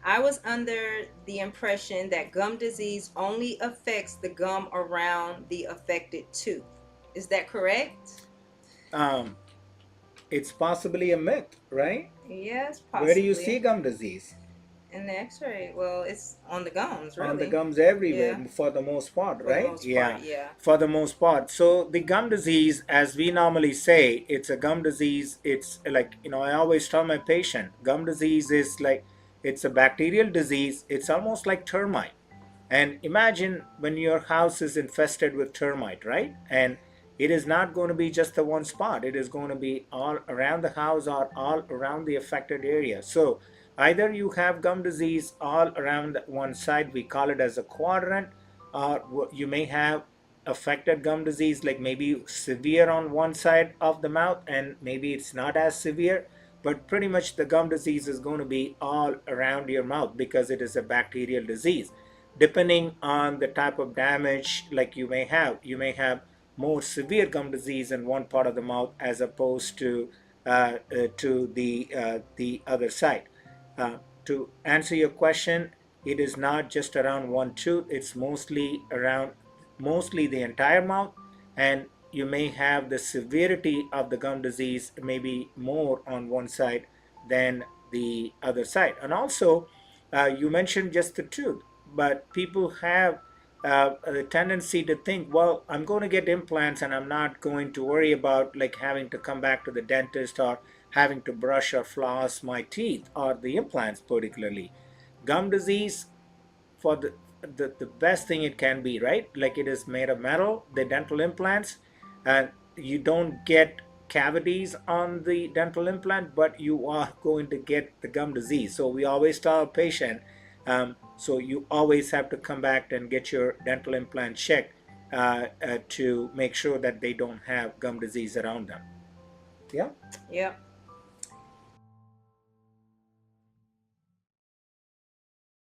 I was under the impression that gum disease only affects the gum around the affected tooth. Is that correct? Um, it's possibly a myth, right? Yes, Where do you see possibly. gum disease? In the x-ray, well, it's on the gums, On the really. gums everywhere Yeah, for the most part, for the right? most Yeah, part, yeah. for the most part. So the gum disease, as we normally say, it's a gum disease. It's like, I always tell my patient, gum disease is like, it's a bacterial disease. It's almost like termite. And imagine when your house is infested with termite, right? And it is not going to be just the one spot. It is going to be all around the house or all around the affected area. So either you have gum disease all around one side, we call it as a quadrant, or you may have affected gum disease, like maybe severe on one side of the mouth, and maybe it's not as severe, but pretty much the gum disease is going to be all around your mouth because it is a bacterial disease. Depending on the type of damage, like you may have more severe gum disease in one part of the mouth as opposed to the other side. To answer your question, it is not just around one tooth, it's mostly the entire mouth, and you may have the severity of the gum disease maybe more on one side than the other side. And also, you mentioned just the tooth, but people have a tendency to think, well, I'm going to get implants and I'm not going to worry about like having to come back to the dentist or having to brush or floss my teeth or the implants particularly. Gum disease, for the best thing it can be, right? Like it is made of metal, the dental implants, and you don't get cavities on the dental implant, but you are going to get the gum disease. So we always tell a patient, so you always have to come back and get your dental implant checked to make sure that they don't have gum disease around them. Yeah. Yep.